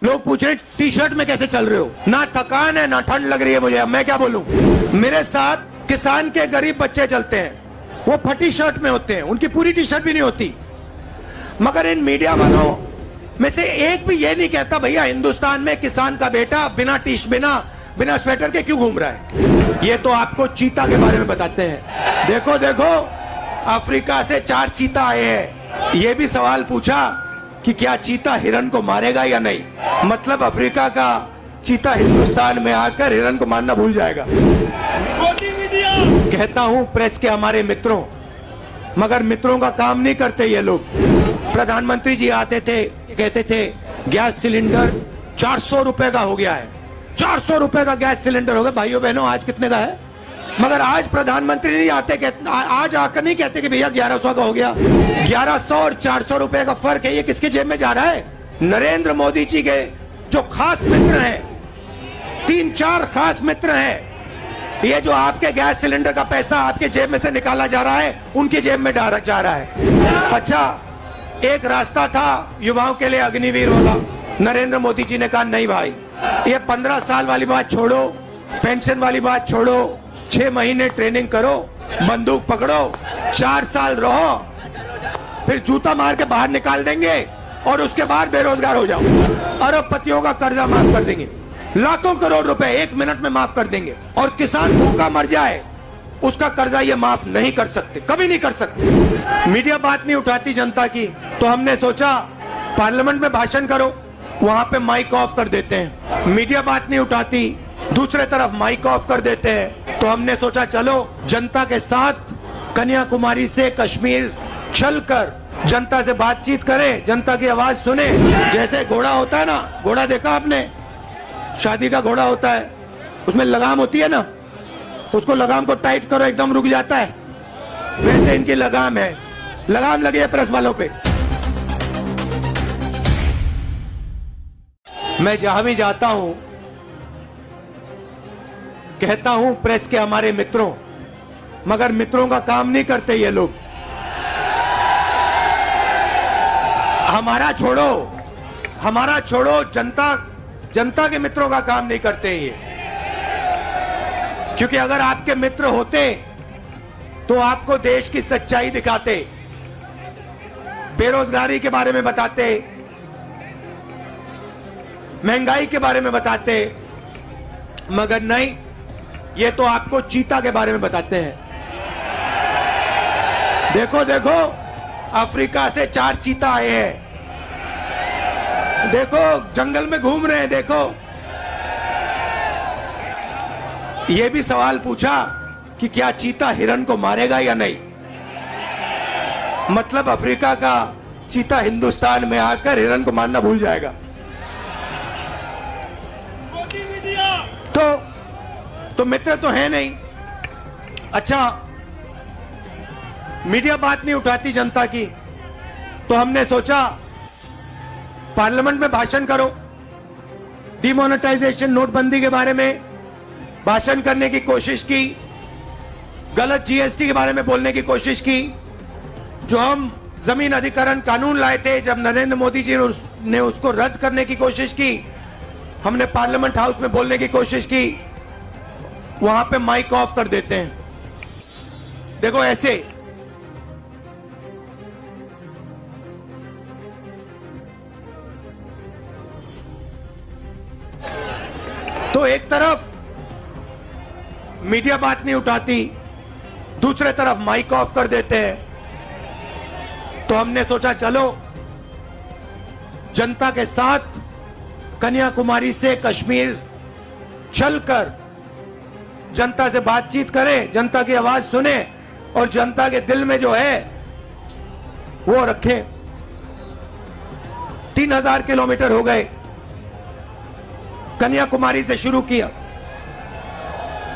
लोग पूछ रहे टी शर्ट में कैसे चल रहे हो? ना थकान है ना ठंड लग रही है मुझे, अब मैं क्या बोलूं। मेरे साथ किसान के गरीब बच्चे चलते हैं, वो फटी शर्ट में होते हैं, उनकी पूरी टी शर्ट भी नहीं होती। मगर इन मीडिया वालों में से एक भी ये नहीं कहता भैया हिंदुस्तान में किसान का बेटा बिना स्वेटर के क्यों घूम रहा है। ये तो आपको चीता के बारे में बताते हैं। देखो देखो अफ्रीका से 4 चीता आए हैं, ये भी सवाल पूछा कि क्या चीता हिरन को मारेगा या नहीं। मतलब अफ्रीका का चीता हिंदुस्तान में आकर हिरन को मारना भूल जाएगा। कहता हूं प्रेस के हमारे मित्रों, मगर मित्रों का काम नहीं करते ये लोग। प्रधानमंत्री जी आते थे, कहते थे गैस सिलेंडर 400 रुपए का हो गया है, 400 रुपए का गैस सिलेंडर हो गया। भाइयों बहनों आज कितने का है? मगर आज प्रधानमंत्री नहीं आते, आज आकर नहीं कहते कि भैया 1100 का हो गया। 1100 और 400 रुपए का फर्क है, ये किसके जेब में जा रहा है? नरेंद्र मोदी जी के जो खास मित्र हैं, 3-4 खास मित्र हैं, ये जो आपके गैस सिलेंडर का पैसा आपके जेब में से निकाला जा रहा है, उनकी जेब में जा रहा है। अच्छा, एक रास्ता था युवाओं के लिए अग्निवीर वाला, नरेंद्र मोदी जी ने कहा नहीं भाई, ये 15 साल वाली बात छोड़ो, पेंशन वाली बात छोड़ो, 6 महीने ट्रेनिंग करो, बंदूक पकड़ो, 4 साल रहो, फिर जूता मार के बाहर निकाल देंगे और उसके बाद बेरोजगार हो जाओ। अरबपतियों का कर्जा माफ कर देंगे, लाखों करोड़ रुपए 1 मिनट में माफ कर देंगे। और किसान भूखा मर जाए उसका कर्जा ये माफ नहीं कर सकते, कभी नहीं कर सकते। मीडिया बात नहीं उठाती जनता की, तो हमने सोचा पार्लियामेंट में भाषण करो, वहां पे माइक ऑफ कर देते हैं। मीडिया बात नहीं उठाती, दूसरे तरफ माइक ऑफ कर देते हैं। तो हमने सोचा चलो जनता के साथ कन्याकुमारी से कश्मीर चलकर जनता से बातचीत करें, जनता की आवाज सुने। जैसे घोड़ा होता है ना, घोड़ा देखा आपने, शादी का घोड़ा होता है, उसमें लगाम होती है ना, उसको लगाम को टाइट करो एकदम रुक जाता है, वैसे इनकी लगाम है, लगाम लगी है प्रेस वालों पे। मैं जहां भी जाता हूं कहता हूं प्रेस के हमारे मित्रों, मगर मित्रों का काम नहीं करते ये लोग। हमारा छोड़ो, जनता के मित्रों का काम नहीं करते ये। क्योंकि अगर आपके मित्र होते तो आपको देश की सच्चाई दिखाते, बेरोजगारी के बारे में बताते, महंगाई के बारे में बताते, मगर नहीं, ये तो आपको चीता के बारे में बताते हैं। देखो देखो अफ्रीका से 4 चीता आए हैं, देखो जंगल में घूम रहे हैं। देखो ये भी सवाल पूछा कि क्या चीता हिरन को मारेगा या नहीं। मतलब अफ्रीका का चीता हिंदुस्तान में आकर हिरन को मारना भूल जाएगा। तो मित्र तो है नहीं। अच्छा, मीडिया बात नहीं उठाती जनता की, तो हमने सोचा पार्लियामेंट में भाषण करो, डिमोनेटाइजेशन नोटबंदी के बारे में भाषण करने की कोशिश की, गलत जीएसटी के बारे में बोलने की कोशिश की, जो हम जमीन अधिग्रहण कानून लाए थे, जब नरेंद्र मोदी जी ने उसको रद्द करने की कोशिश की, हमने पार्लियामेंट हाउस में बोलने की कोशिश की, वहां पे माइक ऑफ कर देते हैं। देखो ऐसे तो एक तरफ मीडिया बात नहीं उठाती, दूसरे तरफ माइक ऑफ कर देते हैं। तो हमने सोचा चलो जनता के साथ कन्याकुमारी से कश्मीर चलकर जनता से बातचीत करें, जनता की आवाज सुने और जनता के दिल में जो है वो रखें। 3000 किलोमीटर हो गए, कन्याकुमारी से शुरू किया।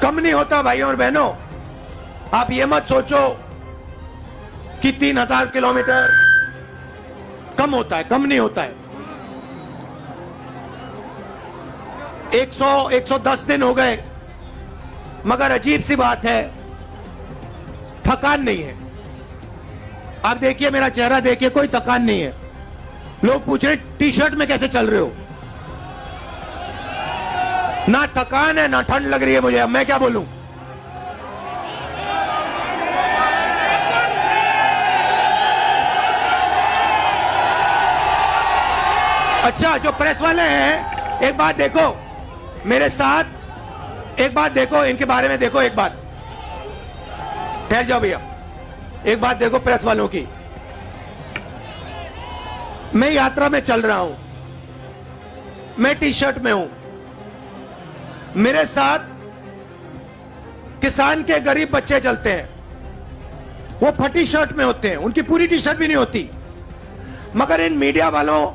कम नहीं होता भाइयों और बहनों, आप ये मत सोचो कि 3000 किलोमीटर कम होता है, कम नहीं होता है। 110 दिन हो गए, मगर अजीब सी बात है, थकान नहीं है। आप देखिए मेरा चेहरा देखिए, कोई थकान नहीं है। लोग पूछ रहे टी शर्ट में कैसे चल रहे हो? ना थकान है ना ठंड लग रही है मुझे, अब मैं क्या बोलूं। अच्छा, जो प्रेस वाले हैं, एक बात देखो मेरे साथ, एक बात देखो इनके बारे में, देखो एक बात, ठहर जाओ भैया, एक बात देखो प्रेस वालों की। मैं यात्रा में चल रहा हूं, मैं टी शर्ट में हूं, मेरे साथ किसान के गरीब बच्चे चलते हैं, वो फटी शर्ट में होते हैं, उनकी पूरी टी शर्ट भी नहीं होती, मगर इन मीडिया वालों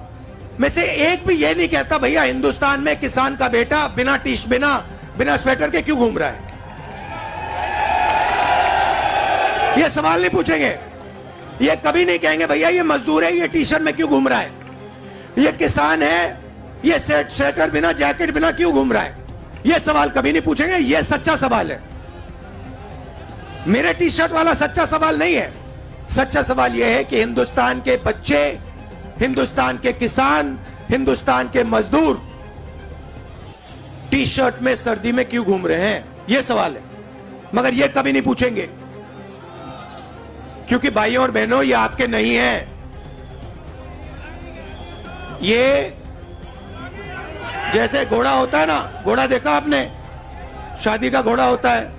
में से एक भी ये नहीं कहता भैया हिंदुस्तान में किसान का बेटा बिना स्वेटर के क्यों घूम रहा है। ये सवाल नहीं पूछेंगे, ये कभी नहीं कहेंगे भैया ये मजदूर है, ये टी शर्ट में क्यों घूम रहा है, ये किसान है, ये स्वेटर बिना जैकेट बिना क्यों घूम रहा है, ये सवाल कभी नहीं पूछेंगे। ये सच्चा सवाल है, मेरे टी शर्ट वाला सच्चा सवाल नहीं है। सच्चा सवाल यह है कि हिंदुस्तान के बच्चे, हिंदुस्तान के किसान, हिंदुस्तान के मजदूर टी शर्ट में सर्दी में क्यों घूम रहे हैं, यह सवाल है, मगर यह कभी नहीं पूछेंगे, क्योंकि भाइयों और बहनों ये आपके नहीं हैं। ये जैसे घोड़ा होता है ना, घोड़ा देखा आपने, शादी का घोड़ा होता है,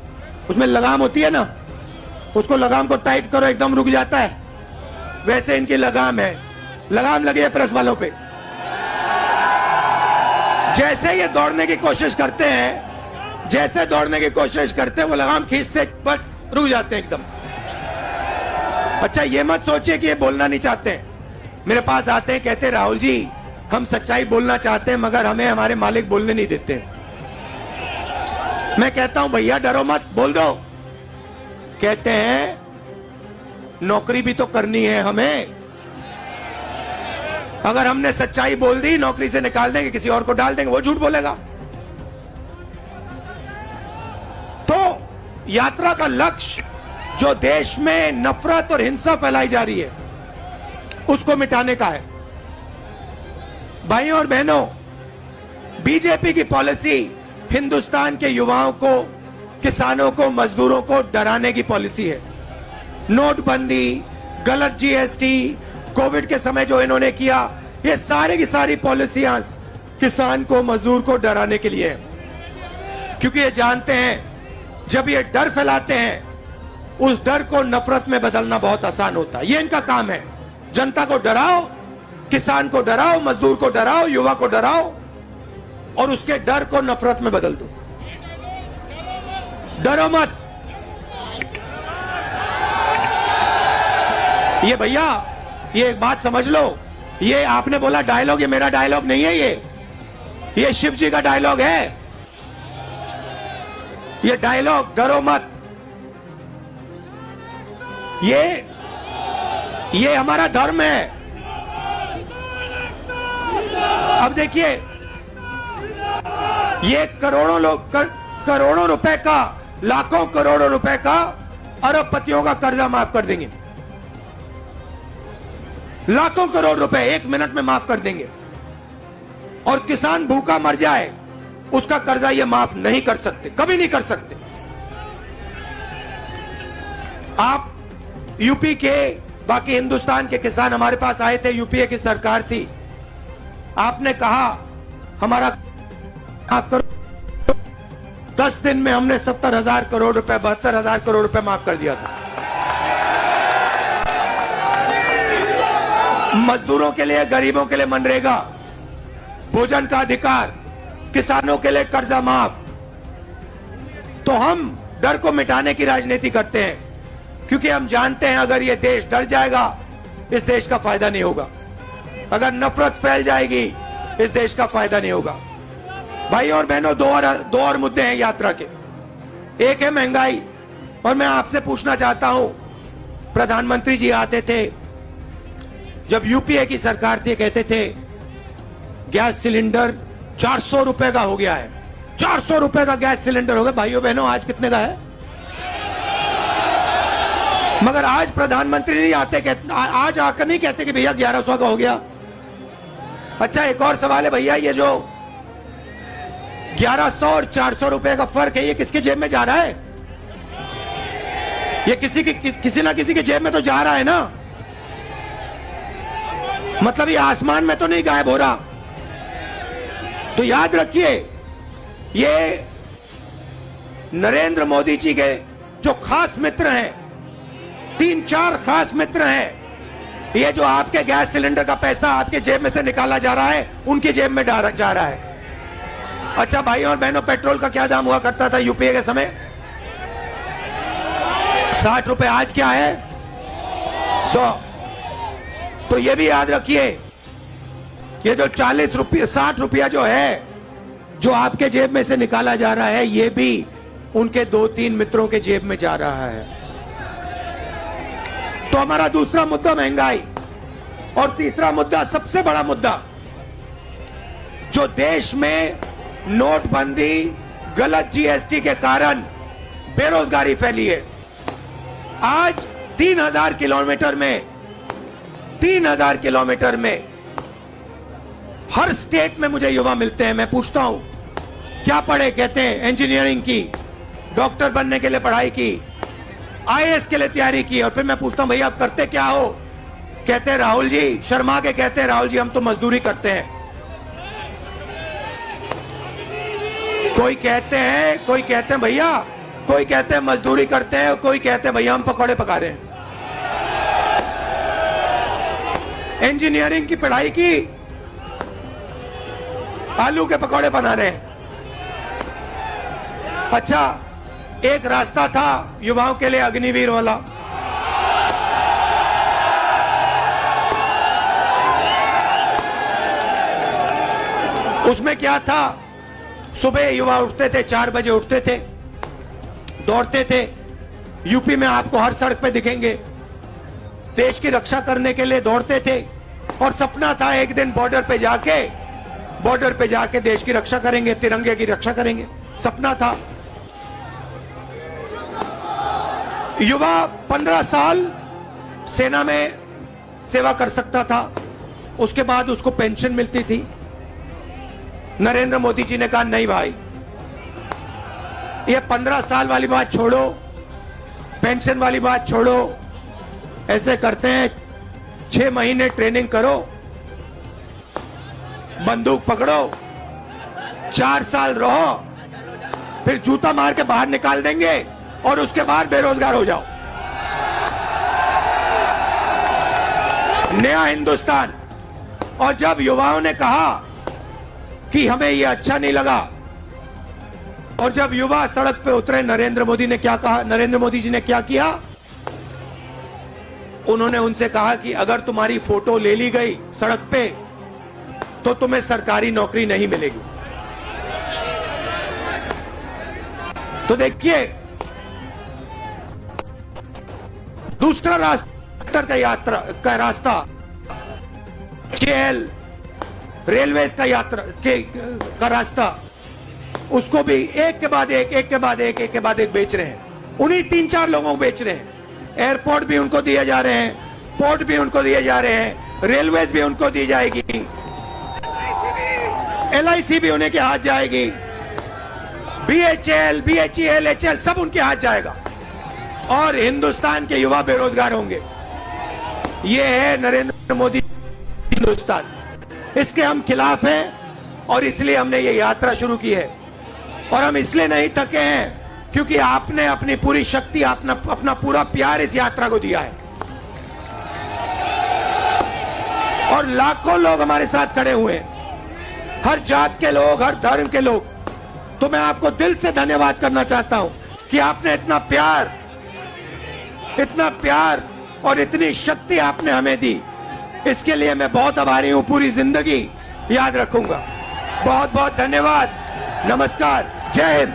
उसमें लगाम होती है ना, उसको लगाम को टाइट करो एकदम रुक जाता है, वैसे इनकी लगाम है, लगाम लगी है प्रेस वालों पे। जैसे ये दौड़ने की कोशिश करते हैं, जैसे दौड़ने की कोशिश करते हैं, वो लगाम खींचते बस रुक जाते हैं एकदम। अच्छा, ये मत सोचिए कि ये बोलना नहीं चाहते, मेरे पास आते हैं, कहते राहुल जी हम सच्चाई बोलना चाहते हैं मगर हमें हमारे मालिक बोलने नहीं देते। मैं कहता हूं भैया डरो मत, बोल दो। कहते हैं नौकरी भी तो करनी है हमें, अगर हमने सच्चाई बोल दी नौकरी से निकाल देंगे, किसी और को डाल देंगे, वो झूठ बोलेगा। तो यात्रा का लक्ष्य जो देश में नफरत और हिंसा फैलाई जा रही है उसको मिटाने का है। भाइयों और बहनों, बीजेपी की पॉलिसी हिंदुस्तान के युवाओं को, किसानों को, मजदूरों को डराने की पॉलिसी है। नोटबंदी, गलत जीएसटी, कोविड के समय जो इन्होंने किया, ये सारी की सारी पॉलिसियां किसान को, मजदूर को डराने के लिए है, क्योंकि ये जानते हैं जब ये डर फैलाते हैं उस डर को नफरत में बदलना बहुत आसान होता है। ये इनका काम है, जनता को डराओ, किसान को डराओ, मजदूर को डराओ, युवा को डराओ और उसके डर को नफरत में बदल दो। डरो मत। ये भैया, ये एक बात समझ लो, ये आपने बोला डायलॉग, ये मेरा डायलॉग नहीं है, ये शिव जी का डायलॉग है। ये डायलॉग डरो मत, ये हमारा धर्म है। अब देखिए, ये करोड़ों रुपए का, लाखों करोड़ों रुपए का अरबपतियों का कर्जा माफ कर देंगे, लाखों करोड़ रुपए 1 मिनट में माफ कर देंगे, और किसान भूखा मर जाए उसका कर्जा ये माफ नहीं कर सकते, कभी नहीं कर सकते। आप यूपी के, बाकी हिंदुस्तान के किसान हमारे पास आए थे, यूपीए की सरकार थी, आपने कहा हमारा माफ करो, 10 दिन में हमने 70,000 करोड़ रुपए, 72,000 करोड़ रुपए माफ कर दिया था। मजदूरों के लिए, गरीबों के लिए मनरेगा, भोजन का अधिकार, किसानों के लिए कर्जा माफ। तो हम डर को मिटाने की राजनीति करते हैं, क्योंकि हम जानते हैं अगर ये देश डर जाएगा इस देश का फायदा नहीं होगा, अगर नफरत फैल जाएगी इस देश का फायदा नहीं होगा। भाई और बहनों, दो और मुद्दे हैं यात्रा के। एक है महंगाई, और मैं आपसे पूछना चाहता हूं, प्रधानमंत्री जी आते थे जब यूपीए की सरकार थी, कहते थे गैस सिलेंडर 400 रुपए का हो गया है, 400 रुपए का गैस सिलेंडर हो गया। भाइयों बहनों, आज कितने का है? मगर आज प्रधानमंत्री नहीं आते, आज आकर नहीं कहते कि भैया 1100 का हो गया। अच्छा, एक और सवाल है भैया, ये जो 1100 और 400 रुपए का फर्क है, ये किसके जेब में जा रहा है? ये किसी ना किसी के जेब में तो जा रहा है ना। मतलब ये आसमान में तो नहीं गायब हो रहा। तो याद रखिए, ये नरेंद्र मोदी जी के जो खास मित्र हैं, 3-4 खास मित्र हैं, ये जो आपके गैस सिलेंडर का पैसा आपके जेब में से निकाला जा रहा है, उनकी जेब में जा रहा है। अच्छा भाई और बहनों, पेट्रोल का क्या दाम हुआ करता था यूपीए के समय? 60 रुपए। आज क्या है? 100। तो ये भी याद रखिए, ये जो 40 रुपये 60 रुपया जो है, जो आपके जेब में से निकाला जा रहा है, ये भी उनके 2-3 मित्रों के जेब में जा रहा है। तो हमारा दूसरा मुद्दा महंगाई, और तीसरा मुद्दा, सबसे बड़ा मुद्दा, जो देश में नोटबंदी, गलत जीएसटी के कारण बेरोजगारी फैली है। आज 3000 किलोमीटर में हर स्टेट में मुझे युवा मिलते हैं। मैं पूछता हूं क्या पढ़े? कहते हैं इंजीनियरिंग की, डॉक्टर बनने के लिए पढ़ाई की, आईएएस के लिए तैयारी की। और फिर मैं पूछता हूं भैया आप करते क्या हो? कहते हैं राहुल जी, शर्मा के कहते हैं राहुल जी हम तो मजदूरी करते हैं। कोई कहते हैं भैया, कोई कहते हैं मजदूरी करते हैं, कोई कहते हैं भैया हम पकौड़े पका रहे हैं। इंजीनियरिंग की पढ़ाई की, आलू के पकौड़े बना रहे हैं। अच्छा, एक रास्ता था युवाओं के लिए अग्निवीर वाला। उसमें क्या था? सुबह युवा उठते थे, 4 बजे उठते थे, दौड़ते थे। यूपी में आपको हर सड़क पे दिखेंगे, देश की रक्षा करने के लिए दौड़ते थे। और सपना था एक दिन बॉर्डर पे जाके देश की रक्षा करेंगे, तिरंगे की रक्षा करेंगे, सपना था। युवा 15 साल सेना में सेवा कर सकता था, उसके बाद उसको पेंशन मिलती थी। नरेंद्र मोदी जी ने कहा नहीं भाई, ये 15 साल वाली बात छोड़ो, पेंशन वाली बात छोड़ो, ऐसे करते हैं 6 महीने ट्रेनिंग करो, बंदूक पकड़ो, 4 साल रहो, फिर जूता मार के बाहर निकाल देंगे और उसके बाद बेरोजगार हो जाओ। नया हिंदुस्तान। और जब युवाओं ने कहा कि हमें यह अच्छा नहीं लगा, और जब युवा सड़क पे उतरे, नरेंद्र मोदी ने क्या कहा? नरेंद्र मोदी जी ने क्या किया? उन्होंने उनसे कहा कि अगर तुम्हारी फोटो ले ली गई सड़क पे तो तुम्हें सरकारी नौकरी नहीं मिलेगी। तो देखिए, दूसरा रास्ता रास्ता जेल, रेलवेज का रास्ता, उसको भी एक के बाद एक बेच रहे हैं। उन्हीं 3-4 लोगों को बेच रहे हैं। एयरपोर्ट भी उनको दिए जा रहे हैं, पोर्ट भी उनको दिए जा रहे हैं, रेलवेज भी उनको दी जाएगी, LIC भी उन्हीं के हाथ जाएगी, BHEL, HL सब उनके हाथ जाएगा, और हिंदुस्तान के युवा बेरोजगार होंगे। ये है नरेंद्र मोदी हिंदुस्तान। इसके हम खिलाफ हैं, और इसलिए हमने ये यात्रा शुरू की है। और हम इसलिए नहीं थके हैं क्योंकि आपने अपनी पूरी शक्ति, अपना पूरा प्यार इस यात्रा को दिया है, और लाखों लोग हमारे साथ खड़े हुए हैं, हर जात के लोग, हर धर्म के लोग। तो मैं आपको दिल से धन्यवाद करना चाहता हूं कि आपने इतना प्यार और इतनी शक्ति आपने हमें दी। इसके लिए मैं बहुत आभारी हूं, पूरी जिंदगी याद रखूंगा। बहुत बहुत धन्यवाद। नमस्कार, जय हिंद।